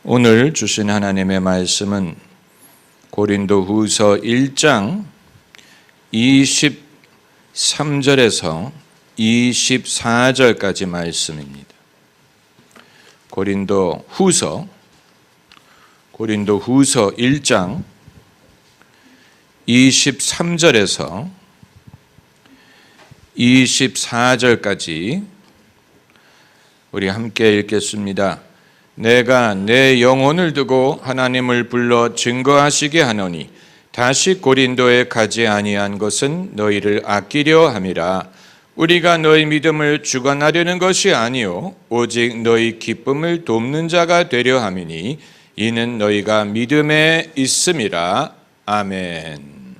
오늘 주신 하나님의 말씀은 고린도후서 1장 23절에서 24절까지 말씀입니다. 고린도후서 1장 23절에서 24절까지 우리 함께 읽겠습니다. 내가 내 영혼을 두고 하나님을 불러 증거하시게 하노니 다시 고린도에 가지 아니한 것은 너희를 아끼려 함이라. 우리가 너희 믿음을 주관하려는 것이 아니요 오직 너희 기쁨을 돕는 자가 되려 함이니 이는 너희가 믿음에 있음이라. 아멘.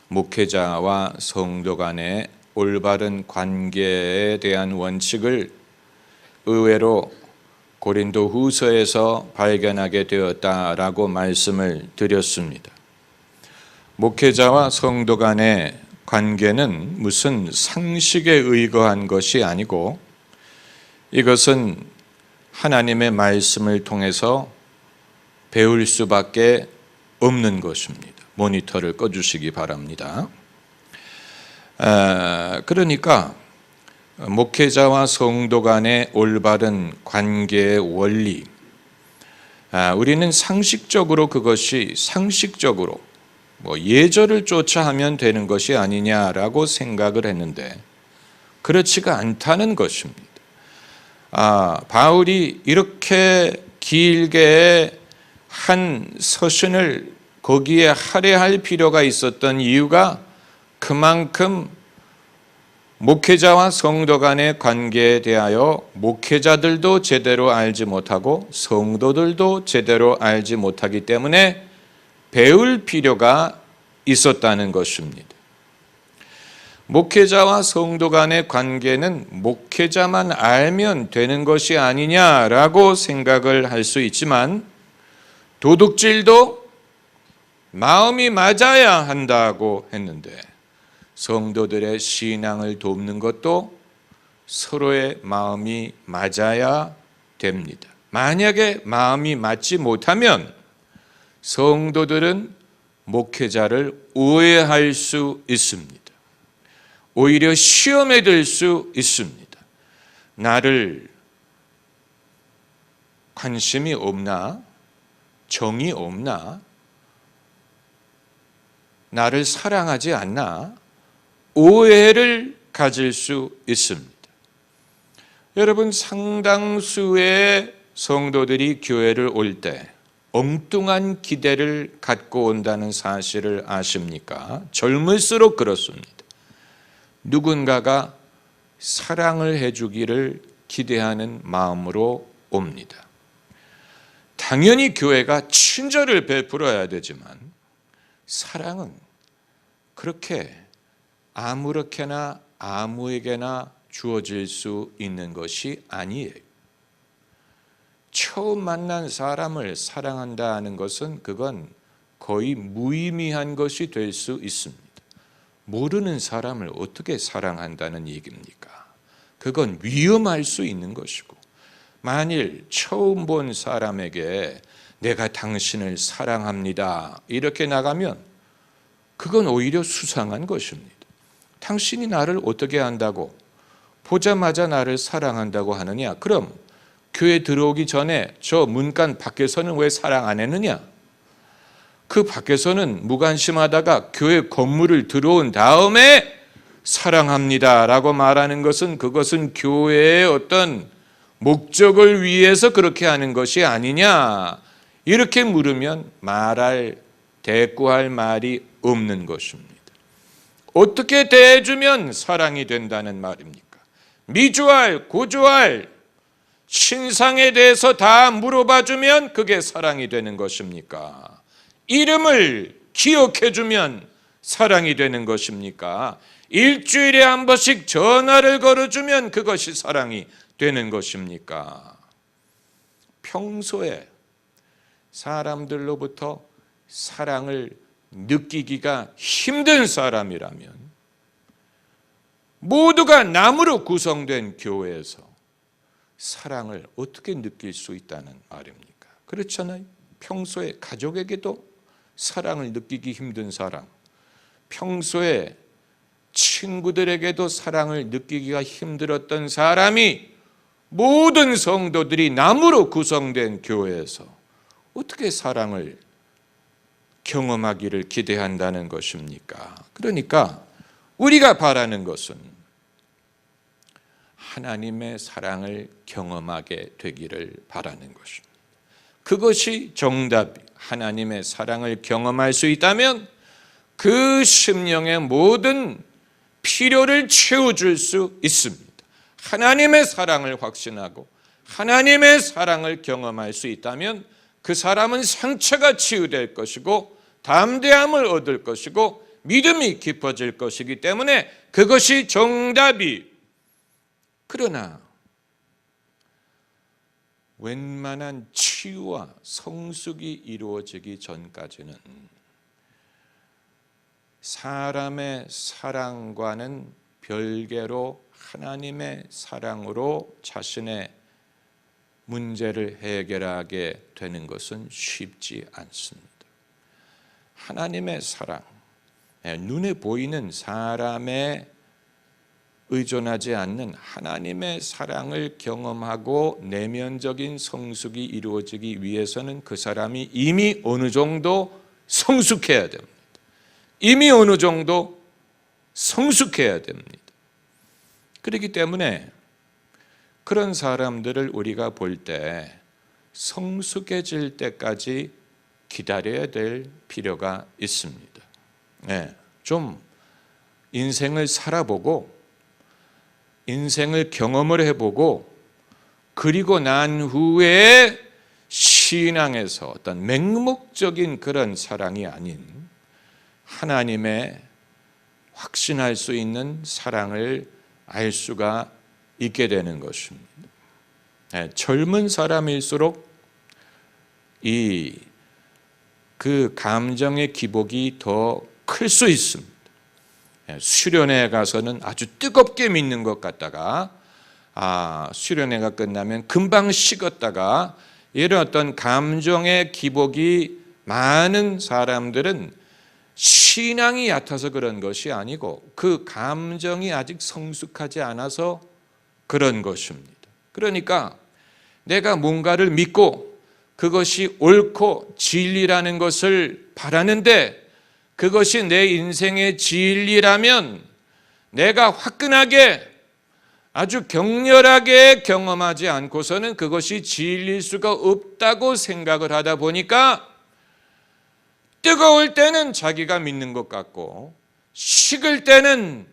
목회자와 성도 간의 올바른 관계에 대한 원칙을 의외로 고린도후서에서 발견하게 되었다라고 말씀을 드렸습니다. 목회자와 성도 간의 관계는 무슨 상식에 의거한 것이 아니고 이것은 하나님의 말씀을 통해서 배울 수밖에 없는 것입니다. 모니터를 꺼주시기 바랍니다. 그러니까 목회자와 성도 간의 올바른 관계의 원리, 우리는 상식적으로 그것이 상식적으로 예절을 쫓아 하면 되는 것이 아니냐라고 생각을 했는데 그렇지가 않다는 것입니다. 바울이 이렇게 길게 한 서신을 거기에 할애할 필요가 있었던 이유가 그만큼 목회자와 성도 간의 관계에 대하여 목회자들도 제대로 알지 못하고 성도들도 제대로 알지 못하기 때문에 배울 필요가 있었다는 것입니다. 목회자와 성도 간의 관계는 목회자만 알면 되는 것이 아니냐라고 생각을 할 수 있지만 도둑질도 마음이 맞아야 한다고 했는데 성도들의 신앙을 돕는 것도 서로의 마음이 맞아야 됩니다. 만약에 마음이 맞지 못하면 성도들은 목회자를 오해할 수 있습니다. 오히려 시험에 들 수 있습니다. 나를 관심이 없나? 정이 없나? 나를 사랑하지 않나? 오해를 가질 수 있습니다. 여러분, 상당수의 성도들이 교회를 올 때 엉뚱한 기대를 갖고 온다는 사실을 아십니까? 젊을수록 그렇습니다. 누군가가 사랑을 해주기를 기대하는 마음으로 옵니다. 당연히 교회가 친절을 베풀어야 되지만 사랑은 그렇게 아무렇게나 아무에게나 주어질 수 있는 것이 아니에요. 처음 만난 사람을 사랑한다는 것은 그건 거의 무의미한 것이 될 수 있습니다. 모르는 사람을 어떻게 사랑한다는 얘기입니까? 그건 위험할 수 있는 것이고 만일 처음 본 사람에게 내가 당신을 사랑합니다 이렇게 나가면 그건 오히려 수상한 것입니다. 당신이 나를 어떻게 안다고 보자마자 나를 사랑한다고 하느냐? 그럼 교회 들어오기 전에 저 문간 밖에서는 왜 사랑 안 했느냐? 그 밖에서는 무관심하다가 교회 건물을 들어온 다음에 사랑합니다 라고 말하는 것은 그것은 교회의 어떤 목적을 위해서 그렇게 하는 것이 아니냐? 이렇게 물으면 대꾸할 말이 없는 것입니다. 어떻게 대해주면 사랑이 된다는 말입니까? 미주알, 고주알, 신상에 대해서 다 물어봐주면 그게 사랑이 되는 것입니까? 이름을 기억해주면 사랑이 되는 것입니까? 일주일에 한 번씩 전화를 걸어주면 그것이 사랑이 되는 것입니까? 평소에 사람들로부터 사랑을 느끼기가 힘든 사람이라면 모두가 남으로 구성된 교회에서 사랑을 어떻게 느낄 수 있다는 말입니까? 그렇잖아요. 평소에 가족에게도 사랑을 느끼기 힘든 사람, 평소에 친구들에게도 사랑을 느끼기가 힘들었던 사람이 모든 성도들이 남으로 구성된 교회에서 어떻게 사랑을 경험하기를 기대한다는 것입니까? 그러니까 우리가 바라는 것은 하나님의 사랑을 경험하게 되기를 바라는 것입니다. 그것이 정답, 하나님의 사랑을 경험할 수 있다면 그 심령의 모든 필요를 채워줄 수 있습니다. 하나님의 사랑을 확신하고 하나님의 사랑을 경험할 수 있다면 그 사람은 상처가 치유될 것이고 담대함을 얻을 것이고 믿음이 깊어질 것이기 때문에 그것이 정답이. 그러나 웬만한 치유와 성숙이 이루어지기 전까지는 사람의 사랑과는 별개로 하나님의 사랑으로 자신의 문제를 해결하게 되는 것은 쉽지 않습니다. 하나님의 사랑, 눈에 보이는 사람에 의존하지 않는 하나님의 사랑을 경험하고 내면적인 성숙이 이루어지기 위해서는 그 사람이 이미 어느 정도 성숙해야 됩니다. 이미 어느 정도 성숙해야 됩니다. 그렇기 때문에 그런 사람들을 우리가 볼 때 성숙해질 때까지 기다려야 될 필요가 있습니다. 좀 인생을 살아보고 인생을 경험을 해보고 그리고 난 후에 신앙에서 어떤 맹목적인 그런 사랑이 아닌 하나님의 확신할 수 있는 사랑을 알 수가 있게 되는 것입니다. 젊은 사람일수록 그 감정의 기복이 더 클 수 있습니다. 수련회 가서는 아주 뜨겁게 믿는 것 같다가 수련회가 끝나면 금방 식었다가 이런 어떤 감정의 기복이 많은 사람들은 신앙이 얕아서 그런 것이 아니고 그 감정이 아직 성숙하지 않아서 그런 것입니다. 그러니까 내가 뭔가를 믿고 그것이 옳고 진리라는 것을 바라는데 그것이 내 인생의 진리라면 내가 화끈하게 아주 격렬하게 경험하지 않고서는 그것이 진리일 수가 없다고 생각을 하다 보니까 뜨거울 때는 자기가 믿는 것 같고 식을 때는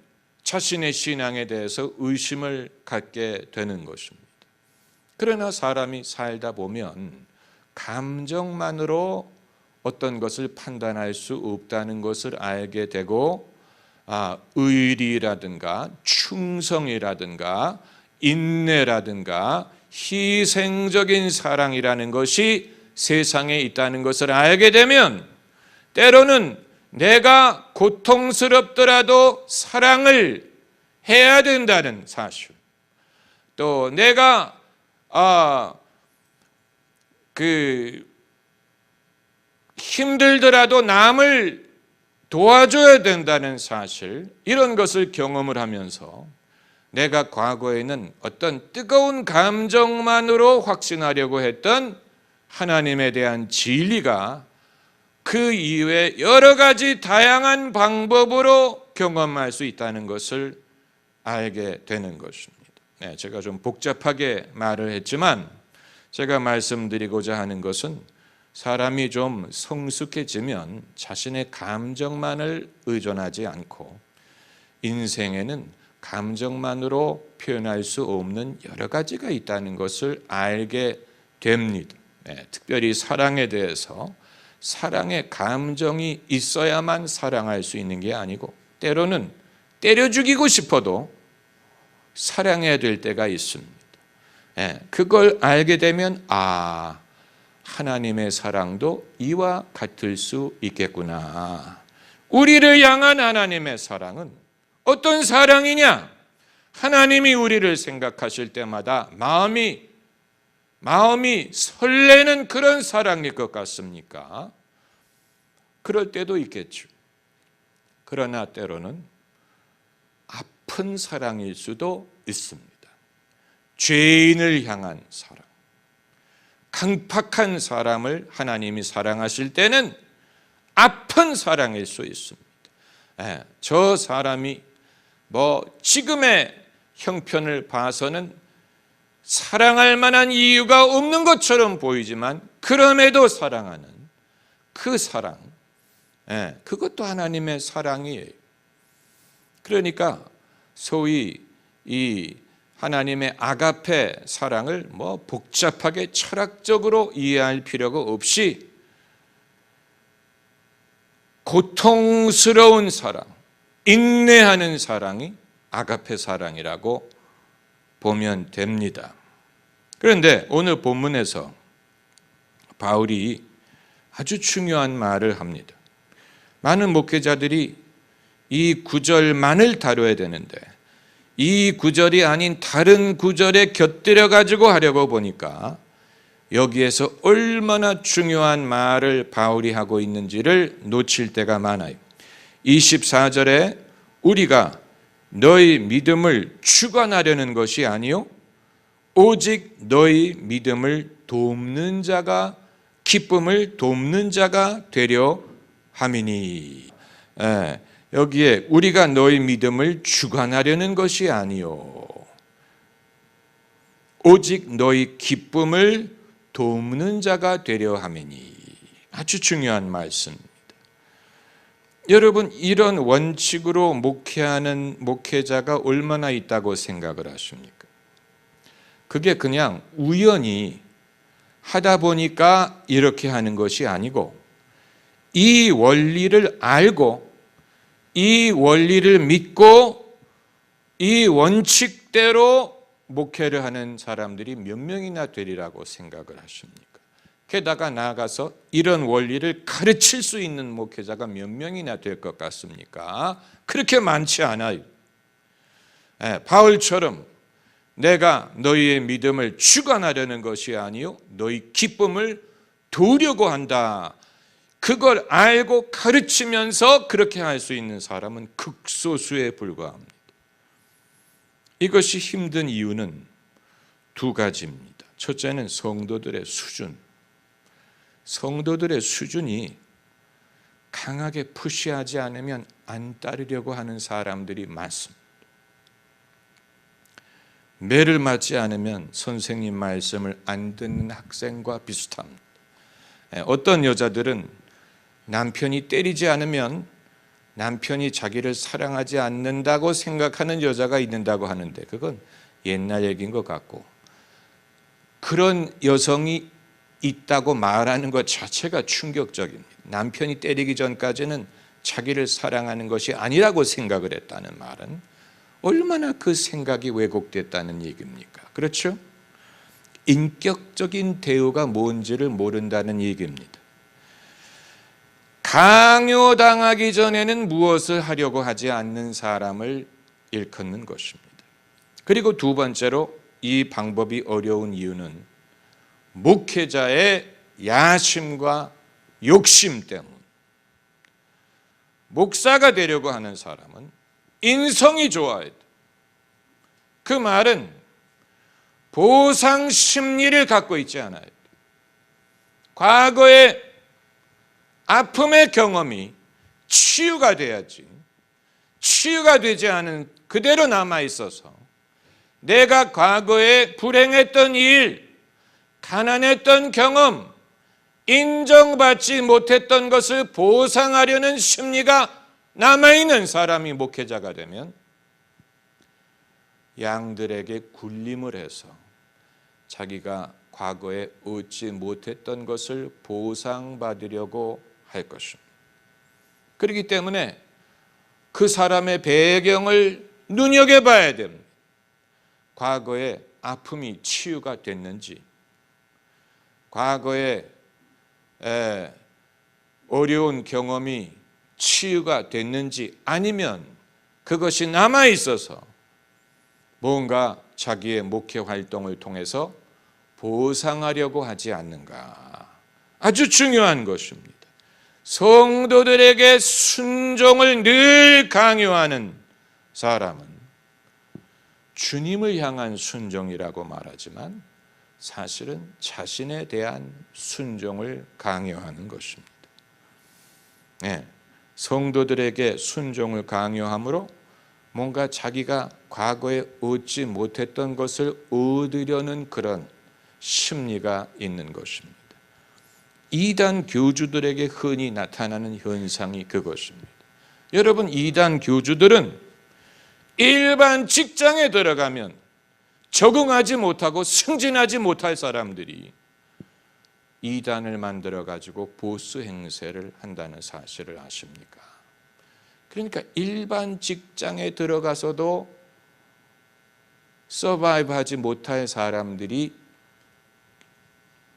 자신의 신앙에 대해서 의심을 갖게 되는 것입니다. 그러나 사람이 살다 보면 감정만으로 어떤 것을 판단할 수 없다는 것을 알게 되고 의리라든가 충성이라든가 인내라든가 희생적인 사랑이라는 것이 세상에 있다는 것을 알게 되면 때로는 내가 고통스럽더라도 사랑을 해야 된다는 사실, 또 내가 힘들더라도 남을 도와줘야 된다는 사실, 이런 것을 경험을 하면서 내가 과거에는 어떤 뜨거운 감정만으로 확신하려고 했던 하나님에 대한 진리가 그 이외에 여러 가지 다양한 방법으로 경험할 수 있다는 것을 알게 되는 것입니다. 제가 좀 복잡하게 말을 했지만 제가 말씀드리고자 하는 것은 사람이 좀 성숙해지면 자신의 감정만을 의존하지 않고 인생에는 감정만으로 표현할 수 없는 여러 가지가 있다는 것을 알게 됩니다. 특별히 사랑에 대해서 사랑의 감정이 있어야만 사랑할 수 있는 게 아니고 때로는 때려 죽이고 싶어도 사랑해야 될 때가 있습니다. 그걸 알게 되면 하나님의 사랑도 이와 같을 수 있겠구나. 우리를 향한 하나님의 사랑은 어떤 사랑이냐? 하나님이 우리를 생각하실 때마다 마음이 마음이 설레는 그런 사랑일 것 같습니까? 그럴 때도 있겠죠. 그러나 때로는 아픈 사랑일 수도 있습니다. 죄인을 향한 사랑, 강팍한 사람을 하나님이 사랑하실 때는 아픈 사랑일 수 있습니다. 저 사람이 지금의 형편을 봐서는 사랑할 만한 이유가 없는 것처럼 보이지만 그럼에도 사랑하는 그 사랑, 그것도 하나님의 사랑이에요. 그러니까 소위 이 하나님의 아가페 사랑을 복잡하게 철학적으로 이해할 필요가 없이 고통스러운 사랑, 인내하는 사랑이 아가페 사랑이라고 보면 됩니다. 그런데 오늘 본문에서 바울이 아주 중요한 말을 합니다. 많은 목회자들이 이 구절만을 다뤄야 되는데 이 구절이 아닌 다른 구절에 곁들여 가지고 하려고 보니까 여기에서 얼마나 중요한 말을 바울이 하고 있는지를 놓칠 때가 많아요. 24절에 우리가 너희 믿음을 주관하려는 것이 아니요 오직 너희 믿음을 돕는 자가 기쁨을 돕는 자가 되려 함이니. 여기에 우리가 너희 믿음을 주관하려는 것이 아니요 오직 너희 기쁨을 돕는 자가 되려 함이니. 아주 중요한 말씀입니다. 여러분, 이런 원칙으로 목회하는 목회자가 얼마나 있다고 생각을 하십니까? 그게 그냥 우연히 하다 보니까 이렇게 하는 것이 아니고 이 원리를 알고 이 원리를 믿고 이 원칙대로 목회를 하는 사람들이 몇 명이나 되리라고 생각을 하십니까? 게다가 나아가서 이런 원리를 가르칠 수 있는 목회자가 몇 명이나 될 것 같습니까? 그렇게 많지 않아요. 바울처럼 내가 너희의 믿음을 주관하려는 것이 아니요 너희 기쁨을 도우려고 한다. 그걸 알고 가르치면서 그렇게 할 수 있는 사람은 극소수에 불과합니다. 이것이 힘든 이유는 두 가지입니다. 첫째는 성도들의 수준. 성도들의 수준이 강하게 푸시하지 않으면 안 따르려고 하는 사람들이 많습니다. 매를 맞지 않으면 선생님 말씀을 안 듣는 학생과 비슷합니다. 어떤 여자들은 남편이 때리지 않으면 남편이 자기를 사랑하지 않는다고 생각하는 여자가 있는다고 하는데 그건 옛날 얘기인 것 같고, 그런 여성이 있다고 말하는 것 자체가 충격적입니다. 남편이 때리기 전까지는 자기를 사랑하는 것이 아니라고 생각을 했다는 말은 얼마나 그 생각이 왜곡됐다는 얘기입니까? 그렇죠? 인격적인 대우가 뭔지를 모른다는 얘기입니다. 강요당하기 전에는 무엇을 하려고 하지 않는 사람을 일컫는 것입니다. 그리고 두 번째로 이 방법이 어려운 이유는 목회자의 야심과 욕심 때문. 목사가 되려고 하는 사람은 인성이 좋아야 돼. 그 말은 보상 심리를 갖고 있지 않아요. 과거의 아픔의 경험이 치유가 돼야지. 치유가 되지 않은 그대로 남아 있어서 내가 과거에 불행했던 일, 가난했던 경험, 인정받지 못했던 것을 보상하려는 심리가 남아있는 사람이 목회자가 되면 양들에게 굴림을 해서 자기가 과거에 얻지 못했던 것을 보상받으려고 할 것입니다. 그렇기 때문에 그 사람의 배경을 눈여겨봐야 됩니다. 과거에 아픔이 치유가 됐는지, 과거에 어려운 경험이 치유가 됐는지, 아니면 그것이 남아있어서 뭔가 자기의 목회 활동을 통해서 보상하려고 하지 않는가? 아주 중요한 것입니다. 성도들에게 순종을 늘 강요하는 사람은 주님을 향한 순종이라고 말하지만 사실은 자신에 대한 순종을 강요하는 것입니다. 네, 성도들에게 순종을 강요함으로 뭔가 자기가 과거에 얻지 못했던 것을 얻으려는 그런 심리가 있는 것입니다. 이단 교주들에게 흔히 나타나는 현상이 그것입니다. 여러분, 이단 교주들은 일반 직장에 들어가면 적응하지 못하고 승진하지 못할 사람들이 이단을 만들어 가지고 보스 행세를 한다는 사실을 아십니까? 그러니까 일반 직장에 들어가서도 서바이브 하지 못할 사람들이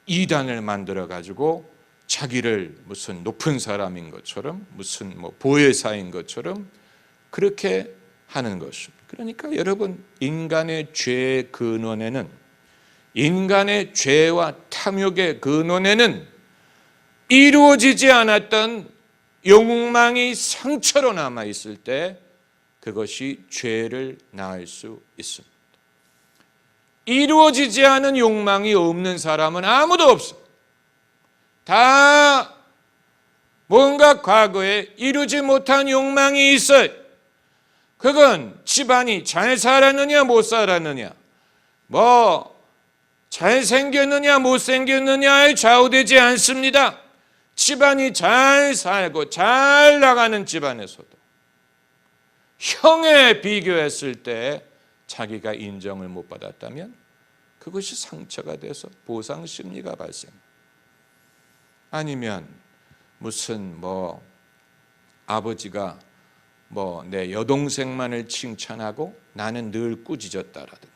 이단을 만들어 가지고 자기를 무슨 높은 사람인 것처럼 무슨 보혜사인 것처럼 그렇게 하는 것입니다. 그러니까 여러분, 인간의 죄의 근원에는, 인간의 죄와 탐욕의 근원에는 이루어지지 않았던 욕망이 상처로 남아 있을 때 그것이 죄를 낳을 수 있습니다. 이루어지지 않은 욕망이 없는 사람은 아무도 없어. 다 뭔가 과거에 이루지 못한 욕망이 있어요. 그건 집안이 잘 살았느냐 못 살았느냐, 잘생겼느냐 못생겼느냐에 좌우되지 않습니다. 집안이 잘 살고 잘 나가는 집안에서도 형에 비교했을 때 자기가 인정을 못 받았다면 그것이 상처가 돼서 보상 심리가 발생. 아니면 무슨 아버지가 내 여동생만을 칭찬하고 나는 늘 꾸짖었다라든가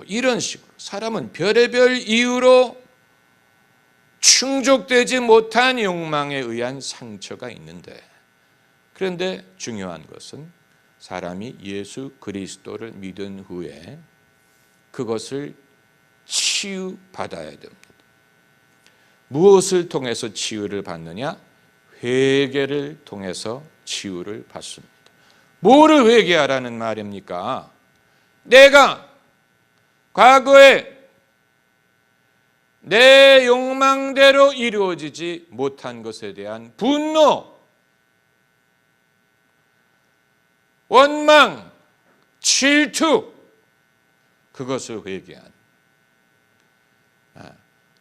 이런 식으로 사람은 별의별 이유로 충족되지 못한 욕망에 의한 상처가 있는데, 그런데 중요한 것은 사람이 예수 그리스도를 믿은 후에 그것을 치유받아야 됩니다. 무엇을 통해서 치유를 받느냐? 회개를 통해서 치유를 받습니다. 뭐를 회개하라는 말입니까? 내가 과거에 내 욕망대로 이루어지지 못한 것에 대한 분노, 원망, 질투, 그것을 회개하는.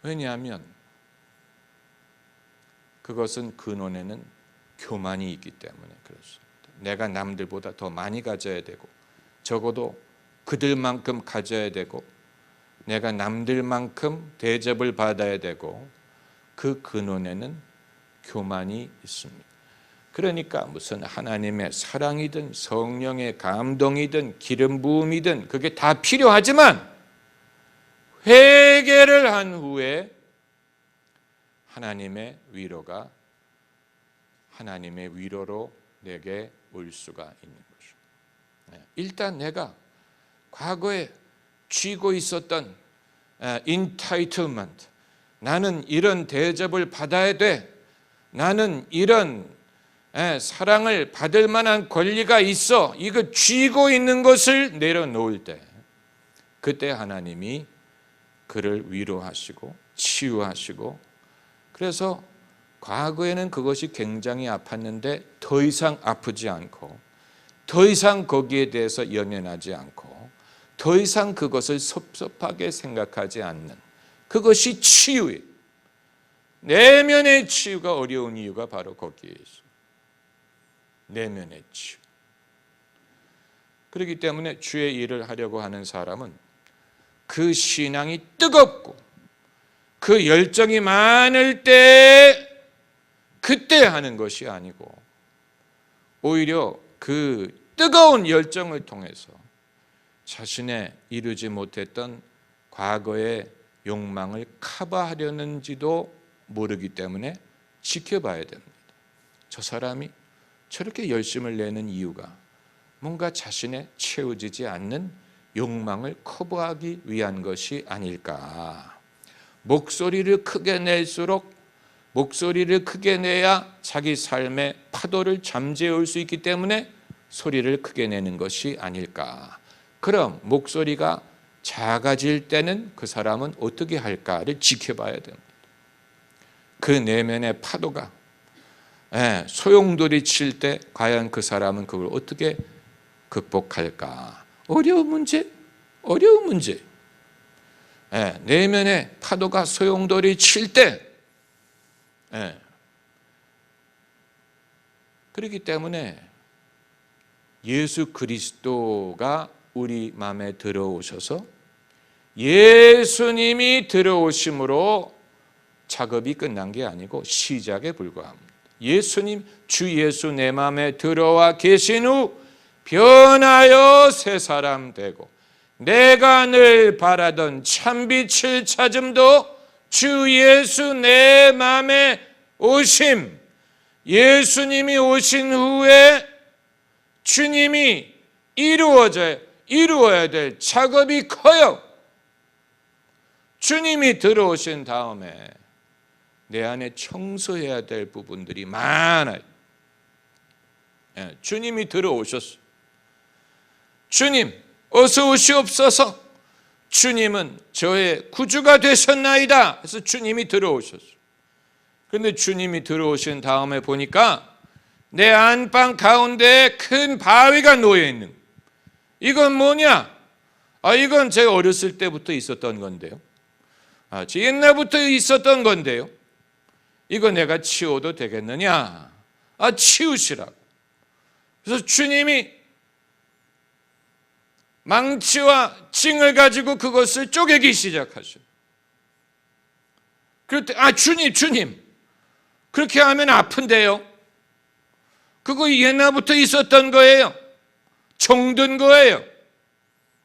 왜냐하면 그것은 근원에는 교만이 있기 때문에 그렇습니다. 내가 남들보다 더 많이 가져야 되고 적어도 그들만큼 가져야 되고 내가 남들만큼 대접을 받아야 되고, 그 근원에는 교만이 있습니다. 그러니까 무슨 하나님의 사랑이든 성령의 감동이든 기름 부음이든 그게 다 필요하지만 회개를 한 후에 하나님의 위로가 하나님의 위로로 내게 올 수가 있는 것입니다. 일단 내가 과거에 쥐고 있었던 entitlement, 나는 이런 대접을 받아야 돼, 나는 이런 사랑을 받을 만한 권리가 있어, 이거 쥐고 있는 것을 내려놓을 때 그때 하나님이 그를 위로하시고 치유하시고, 그래서 과거에는 그것이 굉장히 아팠는데 더 이상 아프지 않고 더 이상 거기에 대해서 연연하지 않고 더 이상 그것을 섭섭하게 생각하지 않는, 그것이 치유예요. 내면의 치유가 어려운 이유가 바로 거기에 있어요. 내면의 치유. 그렇기 때문에 주의 일을 하려고 하는 사람은 그 신앙이 뜨겁고 그 열정이 많을 때 그때 하는 것이 아니고 오히려 그 뜨거운 열정을 통해서 자신의 이루지 못했던 과거의 욕망을 커버하려는지도 모르기 때문에 지켜봐야 됩니다. 저 사람이 저렇게 열심을 내는 이유가 뭔가 자신의 채워지지 않는 욕망을 커버하기 위한 것이 아닐까. 목소리를 크게 낼수록 목소리를 크게 내야 자기 삶의 파도를 잠재울 수 있기 때문에 소리를 크게 내는 것이 아닐까. 그럼 목소리가 작아질 때는 그 사람은 어떻게 할까를 지켜봐야 됩니다. 그 내면의 파도가 소용돌이 칠 때 과연 그 사람은 그걸 어떻게 극복할까. 어려운 문제. 내면의 파도가 소용돌이 칠 때, 그렇기 때문에 예수 그리스도가 우리 마음에 들어오셔서 예수님이 들어오심으로 작업이 끝난 게 아니고 시작에 불과합니다. 예수님, 주 예수 내 마음에 들어와 계신 후 변하여 새 사람 되고 내가 늘 바라던 참빛을 찾음도 주 예수 내 마음에 오심, 예수님이 오신 후에 주님이 이루어야 될 작업이 커요. 주님이 들어오신 다음에 내 안에 청소해야 될 부분들이 많아요. 주님이 들어오셨어요. 주님 어서 오시옵소서. 주님은 저의 구주가 되셨나이다. 그래서 주님이 들어오셨어요. 그런데 주님이 들어오신 다음에 보니까 내 안방 가운데 큰 바위가 놓여 있는 거예요. 이건 뭐냐? 이건 제가 어렸을 때부터 있었던 건데요. 제 옛날부터 있었던 건데요. 이거 내가 치워도 되겠느냐? 치우시라고. 그래서 주님이 망치와 징을 가지고 그것을 쪼개기 시작하셔. 그럴 때 주님 그렇게 하면 아픈데요. 그거 옛날부터 있었던 거예요. 정든 거예요.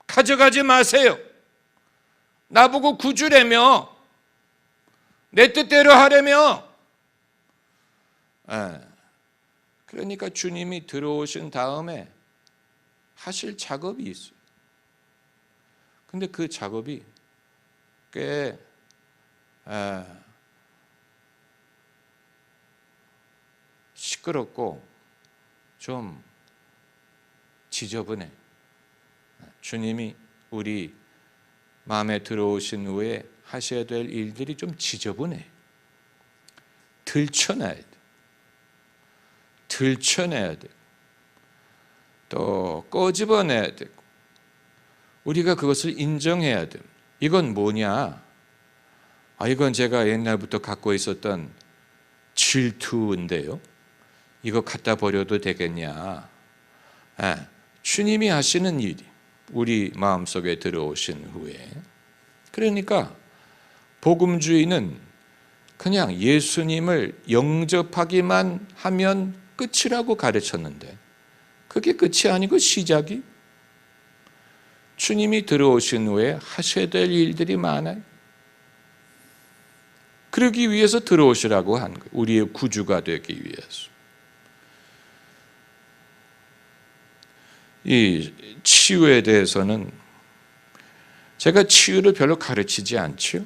가져가지 마세요. 나보고 구주라며, 내 뜻대로 하라며. 그러니까 주님이 들어오신 다음에 하실 작업이 있어요. 근데 그 작업이 꽤 시끄럽고 좀 지저분해. 주님이 우리 마음에 들어오신 후에 하셔야 될 일들이 좀 지저분해. 들춰내야 돼. 또 꺼집어내야 되고 우리가 그것을 인정해야 돼. 이건 뭐냐? 이건 제가 옛날부터 갖고 있었던 질투인데요. 이거 갖다 버려도 되겠냐? 주님이 하시는 일이 우리 마음속에 들어오신 후에, 그러니까 복음주의는 그냥 예수님을 영접하기만 하면 끝이라고 가르쳤는데 그게 끝이 아니고 시작이, 주님이 들어오신 후에 하셔야 될 일들이 많아요. 그러기 위해서 들어오시라고 한 거예요. 우리의 구주가 되기 위해서. 이 치유에 대해서는 제가 치유를 별로 가르치지 않죠.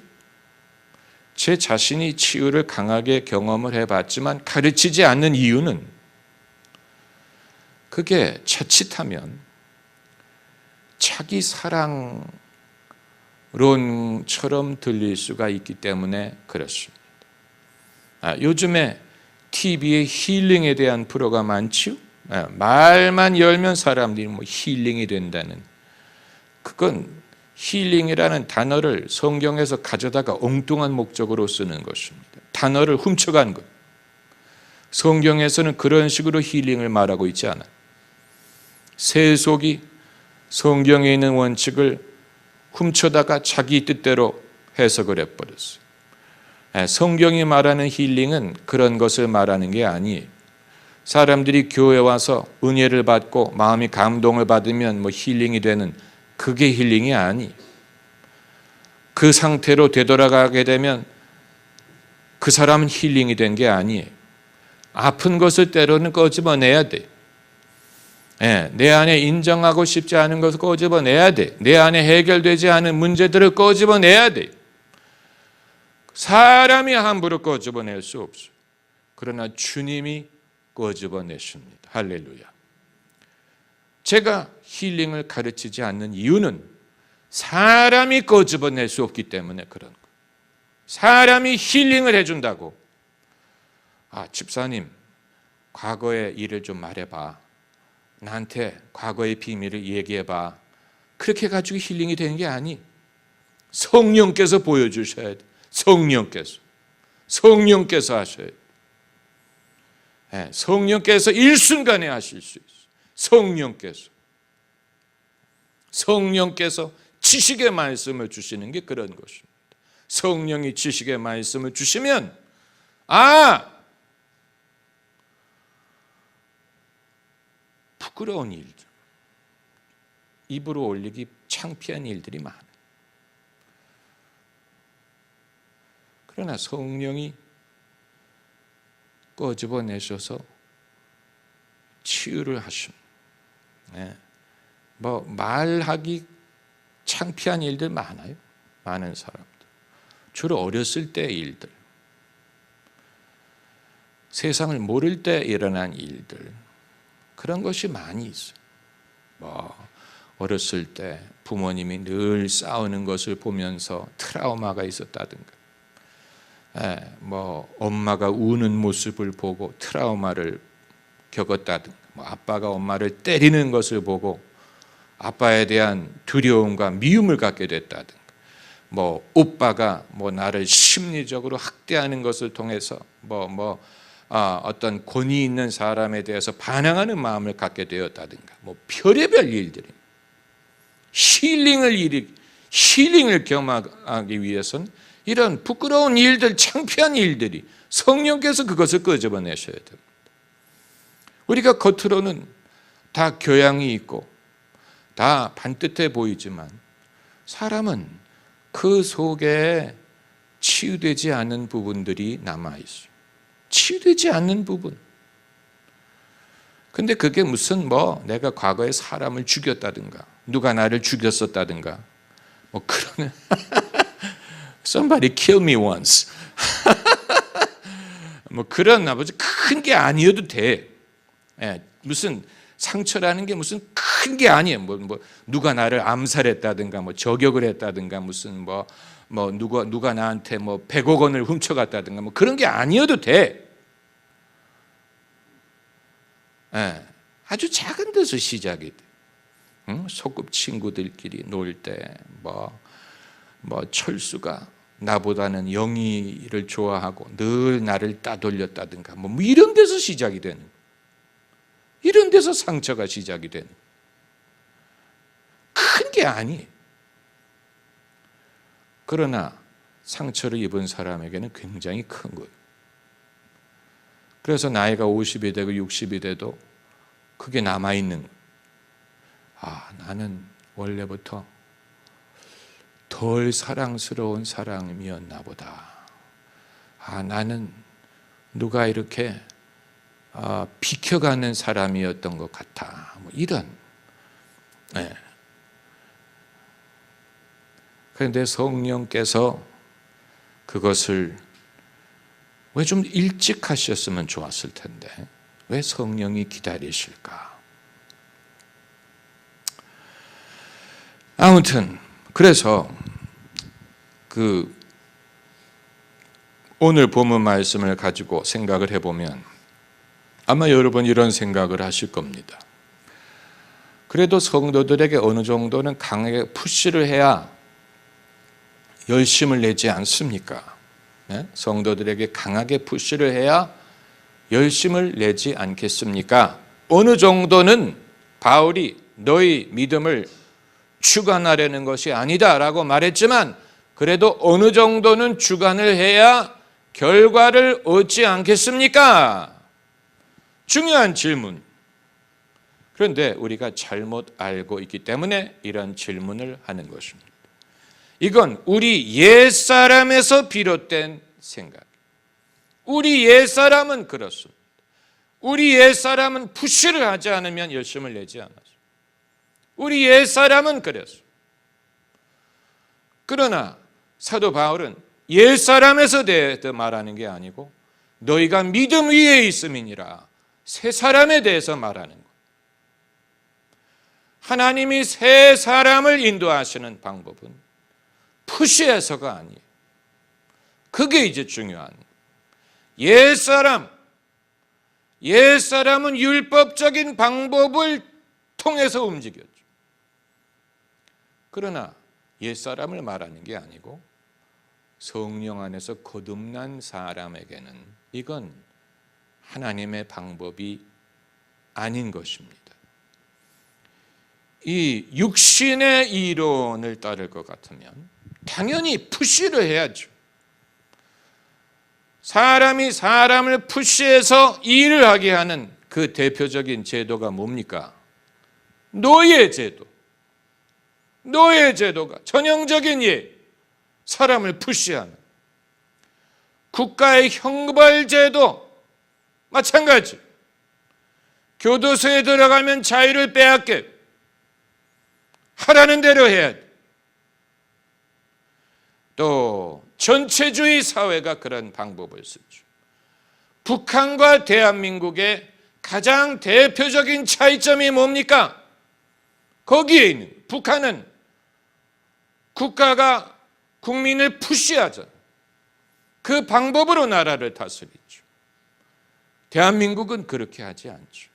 제 자신이 치유를 강하게 경험을 해봤지만 가르치지 않는 이유는 그게 자칫하면 자기 사랑론처럼 들릴 수가 있기 때문에 그렇습니다. 요즘에 TV에 힐링에 대한 프로가 많죠. 말만 열면 사람들이 힐링이 된다는, 그건 힐링이라는 단어를 성경에서 가져다가 엉뚱한 목적으로 쓰는 것입니다. 단어를 훔쳐간 것. 성경에서는 그런 식으로 힐링을 말하고 있지 않아요. 세속이 성경에 있는 원칙을 훔쳐다가 자기 뜻대로 해석을 해버렸어요. 성경이 말하는 힐링은 그런 것을 말하는 게 아니에요. 사람들이 교회에 와서 은혜를 받고 마음이 감동을 받으면 힐링이 되는, 그게 힐링이 아니에요. 그 상태로 되돌아가게 되면 그 사람은 힐링이 된 게 아니에요. 아픈 것을 때로는 꺼집어내야 돼. 내 안에 인정하고 싶지 않은 것을 꺼집어내야 돼. 내 안에 해결되지 않은 문제들을 꺼집어내야 돼. 사람이 함부로 끄집어낼 수 없어요. 그러나 주님이 끄집어내십니다. 할렐루야. 제가 힐링을 가르치지 않는 이유는 사람이 끄집어낼 수 없기 때문에 그런 거예요. 사람이 힐링을 해준다고, 집사님 과거의 일을 좀 말해봐, 나한테 과거의 비밀을 얘기해봐, 그렇게 가지고 힐링이 되는 게 아니. 성령께서 보여주셔야 돼. 성령께서 하셔야 돼. 성령께서 일순간에 하실 수 있어요. 성령께서 지식의 말씀을 주시는 게 그런 것입니다. 성령이 지식의 말씀을 주시면 부끄러운 일들, 입으로 올리기 창피한 일들이 많아요. 그러나 성령이 끄집어내셔서 치유를 하십니다. 말하기 창피한 일들 많아요. 많은 사람들. 주로 어렸을 때의 일들, 세상을 모를 때 일어난 일들, 그런 것이 많이 있어요. 어렸을 때 부모님이 늘 싸우는 것을 보면서 트라우마가 있었다든가, 엄마가 우는 모습을 보고 트라우마를 겪었다든가, 아빠가 엄마를 때리는 것을 보고 아빠에 대한 두려움과 미움을 갖게 됐다든가, 오빠가 나를 심리적으로 학대하는 것을 통해서 어떤 권위 있는 사람에 대해서 반항하는 마음을 갖게 되었다든가, 별의별 일들이. 힐링을 경험하기 위해서는 이런 부끄러운 일들, 창피한 일들이 성령께서 그것을 끄집어내셔야 됩니다. 우리가 겉으로는 다 교양이 있고 다 반듯해 보이지만 사람은 그 속에 치유되지 않은 부분들이 남아있어요. 치유되지 않는 부분. 근데 그게 무슨 내가 과거에 사람을 죽였다든가, 누가 나를 죽였었다든가, 그런 Somebody kill me once. 그런 아버지 큰 게 아니어도 돼. 무슨 상처라는 게 무슨 큰 게 아니에요. 누가 나를 암살했다든가, 저격을 했다든가, 무슨 누가 나한테 100억 원을 훔쳐갔다든가, 그런 게 아니어도 돼. 아주 작은 데서 시작이 돼. 소꿉 친구들끼리 놀 때, 철수가 나보다는 영희를 좋아하고 늘 나를 따돌렸다든가, 이런 데서 시작이 되는 거예요. 이런 데서 상처가 시작이 되는 거예요. 큰 게 아니에요. 그러나 상처를 입은 사람에게는 굉장히 큰 거예요. 그래서 나이가 50이 되고 60이 돼도 그게 남아있는 거예요. 나는 원래부터 덜 사랑스러운 사람이었나 보다. 나는 누가 이렇게 비켜가는 사람이었던 것 같아. 이런. 그런데 성령께서 그것을 왜 좀 일찍 하셨으면 좋았을 텐데 왜 성령이 기다리실까? 아무튼 그래서 오늘 본문 말씀을 가지고 생각을 해보면 아마 여러분 이런 생각을 하실 겁니다. 그래도 성도들에게 어느 정도는 강하게 푸시를 해야 열심을 내지 않습니까? 성도들에게 강하게 푸시를 해야 열심을 내지 않겠습니까? 어느 정도는 바울이 너희 믿음을 주관하려는 것이 아니다라고 말했지만 그래도 어느 정도는 주관을 해야 결과를 얻지 않겠습니까? 중요한 질문. 그런데 우리가 잘못 알고 있기 때문에 이런 질문을 하는 것입니다. 이건 우리 옛사람에서 비롯된 생각. 우리 옛사람은 그렇습니다. 우리 옛사람은 푸시를 하지 않으면 열심을 내지 않았어요. 우리 옛사람은 그랬어요. 그러나 사도 바울은 옛사람에서 대해서 말하는 게 아니고 너희가 믿음 위에 있음이니라 새 사람에 대해서 말하는 거예요. 하나님이 새 사람을 인도하시는 방법은 푸시해서가 아니에요. 그게 이제 중요한 거예요. 옛사람은 율법적인 방법을 통해서 움직였죠. 그러나 옛사람을 말하는 게 아니고 성령 안에서 거듭난 사람에게는 이건 하나님의 방법이 아닌 것입니다. 이 육신의 이론을 따를 것 같으면 당연히 푸시를 해야죠. 사람이 사람을 푸시해서 일을 하게 하는 그 대표적인 제도가 뭡니까? 노예제도. 노예제도가 전형적인 예, 사람을 푸시하는. 국가의 형벌제도 마찬가지. 교도소에 들어가면 자유를 빼앗게 하라는 대로 해야 돼. 또 전체주의 사회가 그런 방법을 쓰죠. 북한과 대한민국의 가장 대표적인 차이점이 뭡니까? 거기에 있는 북한은 국가가 국민을 푸시하죠. 그 방법으로 나라를 다스리죠. 대한민국은 그렇게 하지 않죠.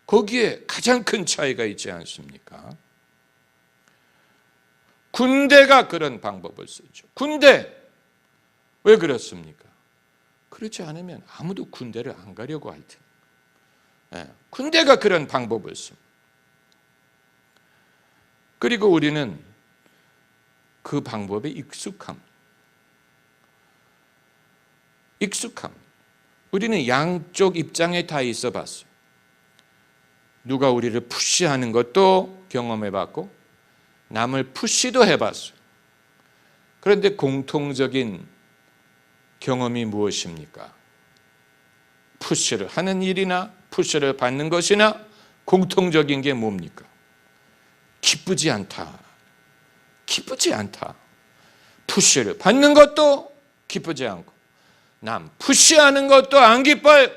거기에 가장 큰 차이가 있지 않습니까? 군대가 그런 방법을 쓰죠. 군대 왜 그렇습니까? 그렇지 않으면 아무도 군대를 안 가려고 할 테니. 군대가 그런 방법을 씁니다. 그리고 우리는 그 방법에 익숙함. 우리는 양쪽 입장에 다 있어 봤어요. 누가 우리를 푸시하는 것도 경험해봤고 남을 푸시도 해봤어요. 그런데 공통적인 경험이 무엇입니까? 푸시를 하는 일이나 푸시를 받는 것이나 공통적인 게 뭡니까? 기쁘지 않다. 푸시를 받는 것도 기쁘지 않고 남 푸시하는 것도 안 기뻐요.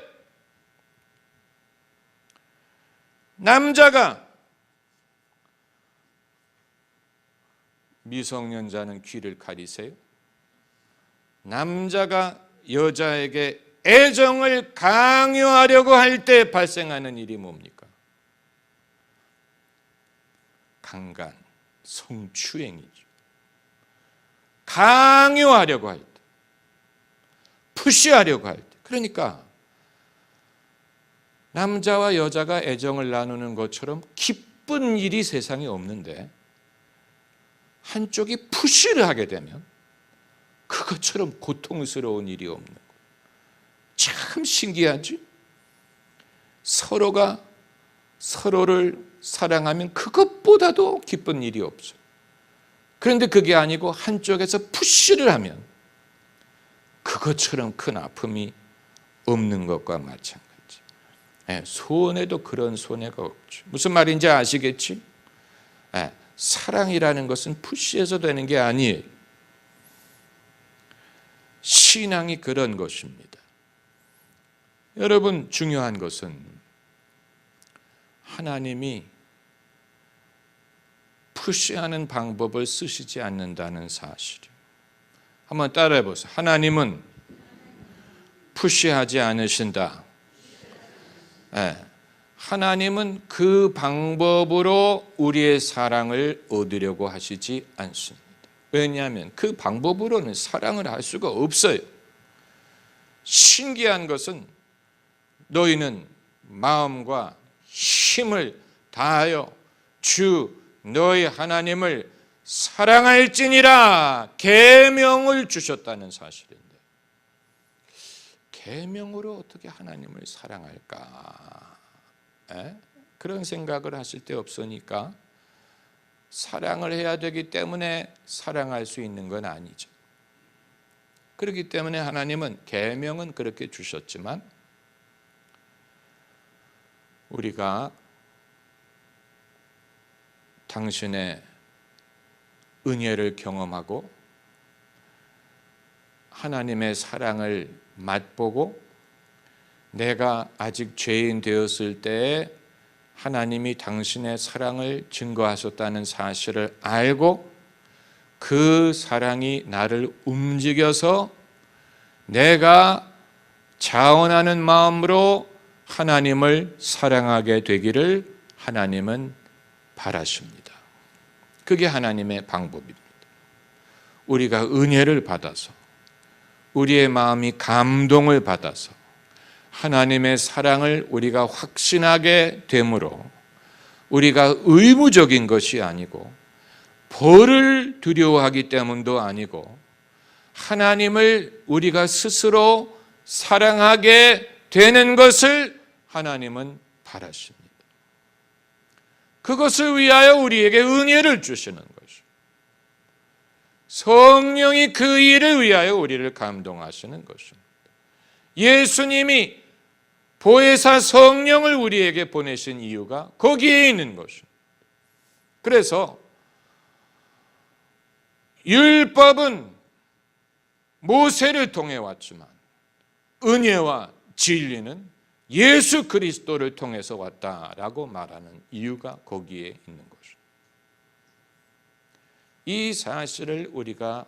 남자가 미성년자는 귀를 가리세요. 남자가 여자에게 애정을 강요하려고 할 때 발생하는 일이 뭡니까? 강간, 성추행이죠. 강요하려고 할 때, 푸시하려고 할 때. 그러니까 남자와 여자가 애정을 나누는 것처럼 기쁜 일이 세상에 없는데 한쪽이 푸시를 하게 되면 그것처럼 고통스러운 일이 없는 거예요. 참 신기하지? 서로가 서로를 사랑하면 그것보다도 기쁜 일이 없어요. 그런데 그게 아니고 한쪽에서 푸시를 하면 그것처럼 큰 아픔이 없는 것과 마찬가지. 손해도 그런 손해가 없죠. 무슨 말인지 아시겠지? 사랑이라는 것은 푸시해서 되는 게 아니에요. 신앙이 그런 것입니다. 여러분, 중요한 것은 하나님이 푸시하는 방법을 쓰시지 않는다는 사실이에요. 한번 따라해 보세요. 하나님은 푸시하지 않으신다. 하나님은 그 방법으로 우리의 사랑을 얻으려고 하시지 않습니다. 왜냐하면 그 방법으로는 사랑을 할 수가 없어요. 신기한 것은 너희는 마음과 힘을 다하여 주 너희 하나님을 사랑할지니라 계명을 주셨다는 사실인데 계명으로 어떻게 하나님을 사랑할까? 그런 생각을 하실 때 없으니까 사랑을 해야 되기 때문에 사랑할 수 있는 건 아니죠. 그렇기 때문에 하나님은 계명은 그렇게 주셨지만 우리가 당신의 은혜를 경험하고 하나님의 사랑을 맛보고 내가 아직 죄인 되었을 때에 하나님이 당신의 사랑을 증거하셨다는 사실을 알고 그 사랑이 나를 움직여서 내가 자원하는 마음으로 하나님을 사랑하게 되기를 하나님은 바라십니다. 그게 하나님의 방법입니다. 우리가 은혜를 받아서 우리의 마음이 감동을 받아서 하나님의 사랑을 우리가 확신하게 되므로 우리가 의무적인 것이 아니고 벌을 두려워하기 때문도 아니고 하나님을 우리가 스스로 사랑하게 되는 것을 하나님은 바라십니다. 그것을 위하여 우리에게 은혜를 주시는 것이죠. 성령이 그 일을 위하여 우리를 감동하시는 것입니다. 예수님이 보혜사 성령을 우리에게 보내신 이유가 거기에 있는 것입니다. 그래서 율법은 모세를 통해 왔지만 은혜와 진리는 예수 그리스도를 통해서 왔다라고 말하는 이유가 거기에 있는 것입니다. 이 사실을 우리가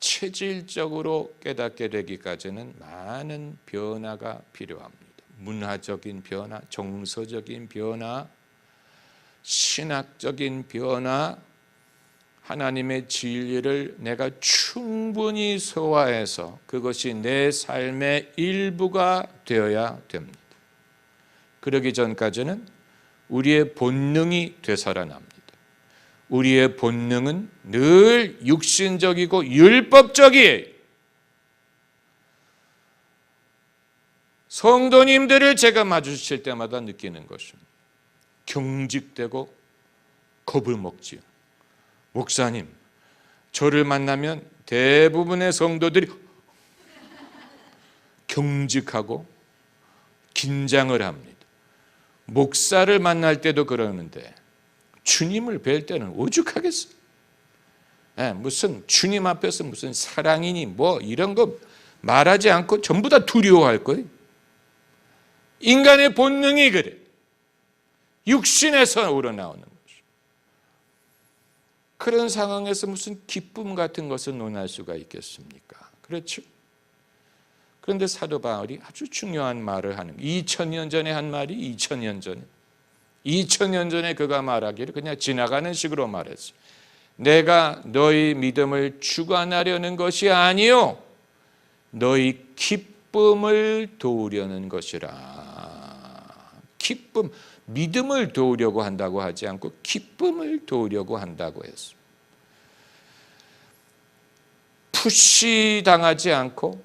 체질적으로 깨닫게 되기까지는 많은 변화가 필요합니다. 문화적인 변화, 정서적인 변화, 신학적인 변화, 하나님의 진리를 내가 충분히 소화해서 그것이 내 삶의 일부가 되어야 됩니다. 그러기 전까지는 우리의 본능이 되살아납니다. 우리의 본능은 늘 육신적이고 율법적이에요. 성도님들을 제가 마주칠 때마다 느끼는 것입니다. 경직되고 겁을 먹지요. 목사님, 저를 만나면 대부분의 성도들이 경직하고 긴장을 합니다. 목사를 만날 때도 그러는데 주님을 뵐 때는 오죽하겠어요. 무슨 주님 앞에서 무슨 사랑이니 뭐 이런 거 말하지 않고 전부 다 두려워할 거예요. 인간의 본능이 그래. 육신에서 우러나오는 것이. 그런 상황에서 무슨 기쁨 같은 것을 논할 수가 있겠습니까? 그렇죠? 그런데 사도 바울이 아주 중요한 말을 하는 2000년 전에 한 말이 2000년 전에 그가 말하기를 그냥 지나가는 식으로 말했어요. 내가 너희 믿음을 주관하려는 것이 아니요 너희 기쁨을 도우려는 것이라. 기쁨, 믿음을 도우려고 한다고 하지 않고 기쁨을 도우려고 한다고 했습니다. 푸시당하지 않고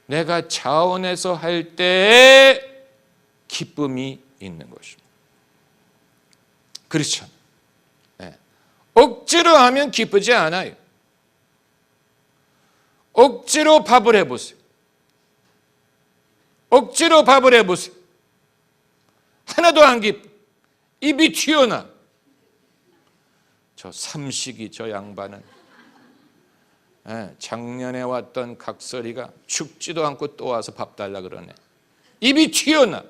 내가 자원해서 할 때에 기쁨이 있는 것입니다. 그렇죠. 네. 억지로 하면 기쁘지 않아요. 억지로 밥을 해보세요. 억지로 밥을 해보세요. 하나도 안 기뻐. 입이 튀어나. 저 삼식이 저 양반은 작년에 왔던 각설이가 죽지도 않고 또 와서 밥 달라 그러네. 입이 튀어나.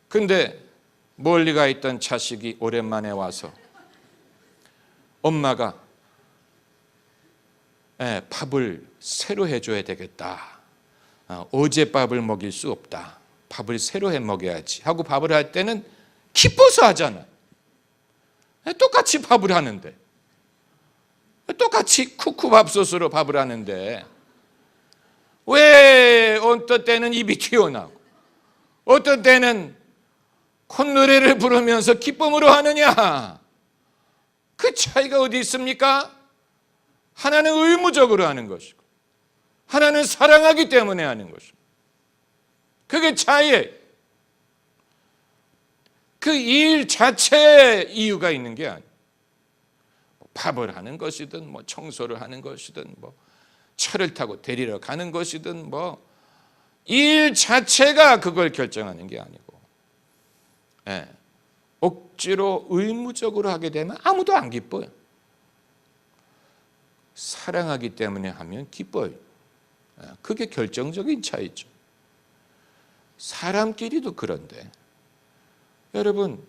근데 멀리 가 있던 자식이 오랜만에 와서 엄마가 밥을 새로 해줘야 되겠다. 어제 밥을 먹일 수 없다. 밥을 새로 해 먹여야지 하고 밥을 할 때는 기뻐서 하잖아. 똑같이 밥을 하는데 똑같이 쿠쿠밥솥으로 밥을 하는데 왜 어떤 때는 입이 튀어나오고 어떤 때는 콧노래를 부르면서 기쁨으로 하느냐? 그 차이가 어디 있습니까? 하나는 의무적으로 하는 것이고 하나는 사랑하기 때문에 하는 것이고 그게 차이예요. 그 일 자체에 이유가 있는 게 아니에요. 밥을 하는 것이든 뭐 청소를 하는 것이든 뭐 차를 타고 데리러 가는 것이든 뭐 일 자체가 그걸 결정하는 게 아니고 억지로 의무적으로 하게 되면 아무도 안 기뻐요. 사랑하기 때문에 하면 기뻐요. 그게 결정적인 차이죠. 사람끼리도 그런데 여러분,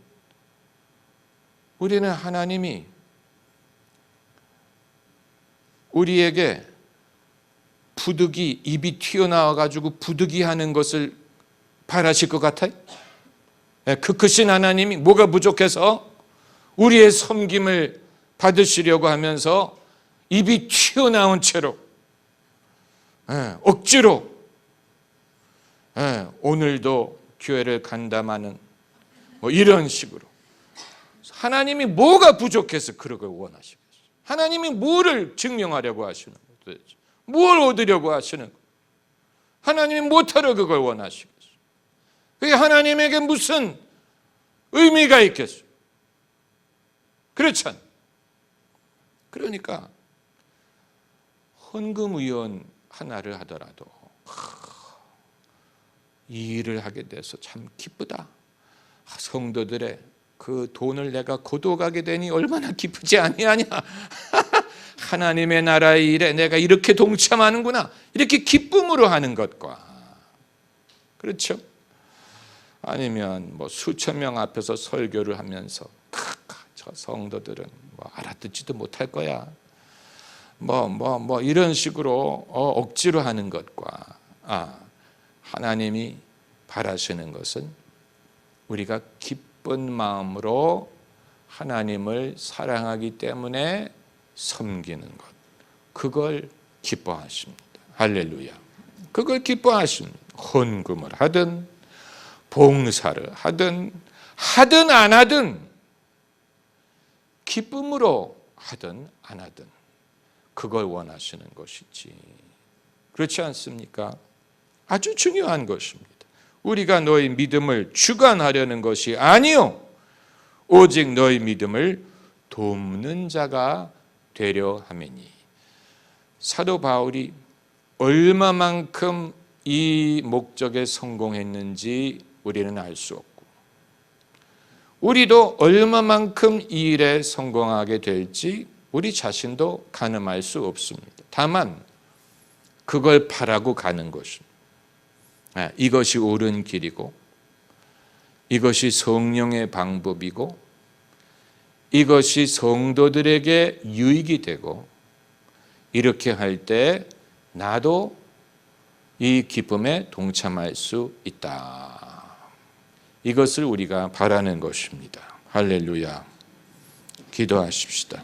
우리는 하나님이 우리에게 부득이 입이 튀어나와 가지고 부득이 하는 것을 바라실 것 같아요? 그 크신 하나님이 뭐가 부족해서 우리의 섬김을 받으시려고 하면서 입이 튀어나온 채로 억지로 오늘도 교회를 간다마는 뭐 이런 식으로 하나님이 뭐가 부족해서 그러길 원하시겠어요? 하나님이 뭐를 증명하려고 하시는 거예요? 뭘 얻으려고 하시는 거예요? 하나님이 못하러 그걸 원하시겠어요? 그게 하나님에게 무슨 의미가 있겠어요? 그렇잖아요. 그러니까 헌금위원 하나를 하더라도 이 일을 하게 돼서 참 기쁘다. 성도들의 그 돈을 내가 거둬가게 되니 얼마나 기쁘지 아니하냐. 하나님의 나라의 일에 내가 이렇게 동참하는구나. 이렇게 기쁨으로 하는 것과, 그렇죠? 아니면 뭐 수천 명 앞에서 설교를 하면서 저 성도들은 뭐 알아듣지도 못할 거야. 뭐 이런 식으로 억지로 하는 것과 하나님이 바라시는 것은 우리가 기쁜 마음으로 하나님을 사랑하기 때문에 섬기는 것, 그걸 기뻐하십니다. 할렐루야. 그걸 기뻐하십니다. 헌금을 하든 봉사를 하든 안 하든 기쁨으로 하든 안 하든 그걸 원하시는 것이지. 그렇지 않습니까? 아주 중요한 것입니다. 우리가 너희 믿음을 주관하려는 것이 아니요 오직 너희 믿음을 돕는 자가 되려 함이니. 사도 바울이 얼마만큼 이 목적에 성공했는지 우리는 알 수 없고, 우리도 얼마만큼 이 일에 성공하게 될지 우리 자신도 가늠할 수 없습니다. 다만 그걸 바라고 가는 것입니다. 이것이 옳은 길이고, 이것이 성령의 방법이고, 이것이 성도들에게 유익이 되고, 이렇게 할 때 나도 이 기쁨에 동참할 수 있다. 이것을 우리가 바라는 것입니다. 할렐루야. 기도하십시다.